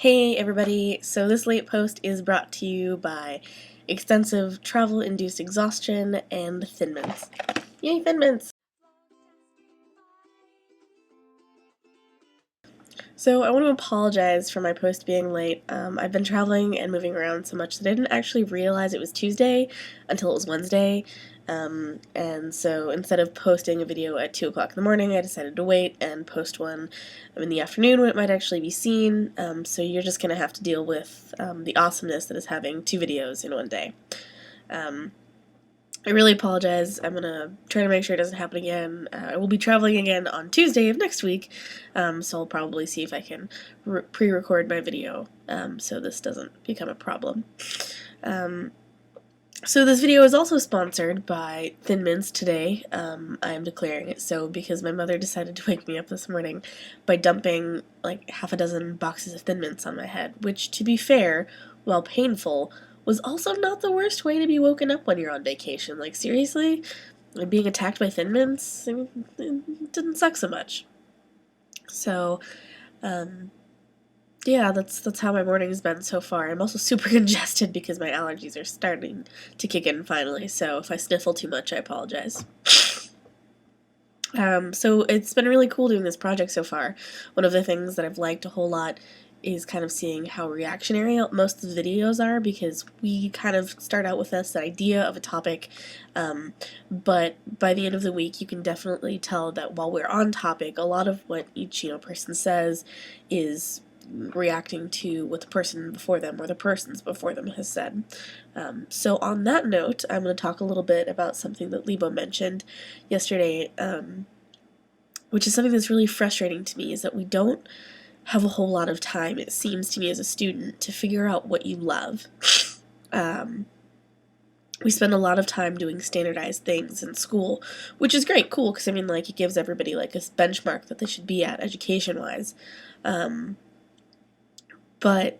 Hey everybody, so this late post is brought to you by extensive travel-induced exhaustion and Thin Mints. Yay, Thin Mints! So I want to apologize for my post being late. I've been traveling and moving around so much that I didn't actually realize it was Tuesday until it was Wednesday. And so instead of posting a video at 2 o'clock in the morning, I decided to wait and post one in the afternoon when it might actually be seen. So you're just going to have to deal with the awesomeness that is having 2 videos in one day. I really apologize. I'm going to try to make sure it doesn't happen again. I will be traveling again on Tuesday of next week, so I'll probably see if I can pre-record my video so this doesn't become a problem. So this video is also sponsored by Thin Mints today. I am declaring it so because my mother decided to wake me up this morning by dumping like half a dozen boxes of Thin Mints on my head, which, to be fair, while painful, was also not the worst way to be woken up when you're on vacation. Like, seriously? Being attacked by Thin Mints? I mean, it didn't suck so much. So, yeah, that's how my morning's been so far. I'm also super congested because my allergies are starting to kick in finally, so if I sniffle too much, I apologize. So it's been really cool doing this project so far. One of the things that I've liked a whole lot is kind of seeing how reactionary most of the videos are, because we kind of start out with this idea of a topic, but by the end of the week you can definitely tell that while we're on topic, a lot of what each person says is reacting to what the person before them or the persons before them has said. So on that note, I'm going to talk a little bit about something that Lebo mentioned yesterday, which is something that's really frustrating to me, is that we don't have a whole lot of time, it seems to me as a student, to figure out what you love. We spend a lot of time doing standardized things in school, which is great, cool, because I mean, like, it gives everybody like a benchmark that they should be at education-wise. But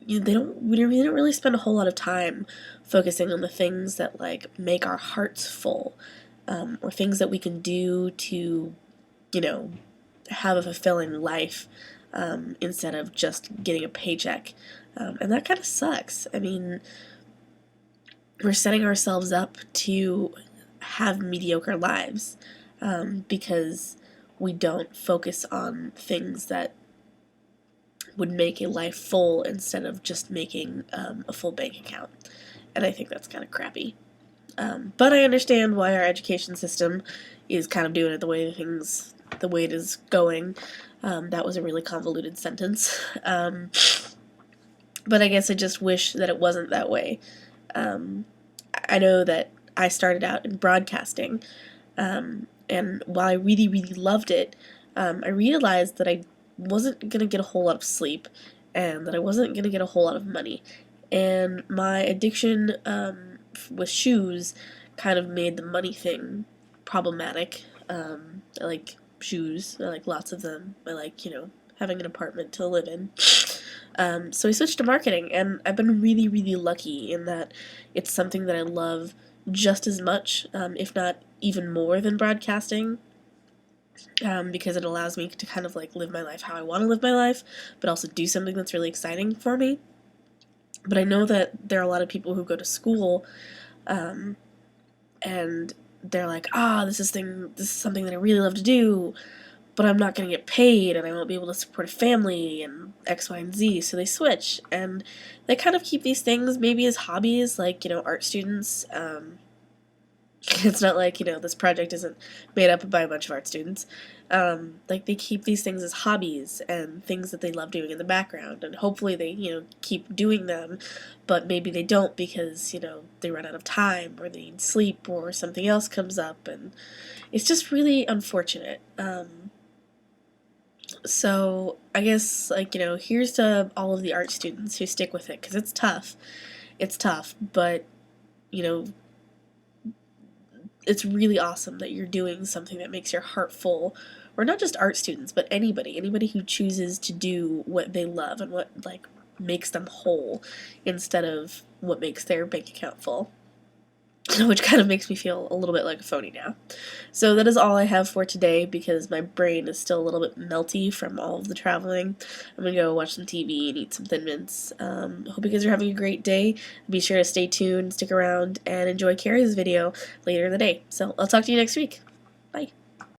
we don't really spend a whole lot of time focusing on the things that like make our hearts full, or things that we can do to, have a fulfilling life, instead of just getting a paycheck. And that kind of sucks. I mean, we're setting ourselves up to have mediocre lives, because we don't focus on things that would make a life full instead of just making a full bank account. And I think that's kind of crappy. But I understand why our education system is kind of doing it the way it is going. That was a really convoluted sentence. But I guess I just wish that it wasn't that way. I know that I started out in broadcasting, and while I really, really loved it, I realized that I wasn't going to get a whole lot of sleep, and that I wasn't going to get a whole lot of money. And my addiction with shoes kind of made the money thing problematic. I like shoes. I like lots of them. I like, having an apartment to live in. So I switched to marketing, and I've been really, really lucky in that it's something that I love just as much, if not even more than broadcasting, because it allows me to kind of like live my life how I want to live my life, but also do something that's really exciting for me. But I know that there are a lot of people who go to school, and they're like, this is something that I really love to do, but I'm not going to get paid, and I won't be able to support a family, and X, Y, and Z, so they switch, and they kind of keep these things maybe as hobbies, like, art students. It's not like, this project isn't made up by a bunch of art students. Like, they keep these things as hobbies and things that they love doing in the background, and hopefully they, keep doing them, but maybe they don't because, they run out of time, or they need sleep, or something else comes up, and it's just really unfortunate. So, I guess, like, here's to all of the art students who stick with it, because it's tough. It's tough, but, it's really awesome that you're doing something that makes your heart full, or not just art students, but anybody who chooses to do what they love and what, like, makes them whole instead of what makes their bank account full. which kind of makes me feel a little bit like a phony now. So that is all I have for today because my brain is still a little bit melty from all of the traveling. I'm going to go watch some TV and eat some Thin Mints. Hope you guys are having a great day. Be sure to stay tuned, stick around, and enjoy Carrie's video later in the day. So I'll talk to you next week. Bye.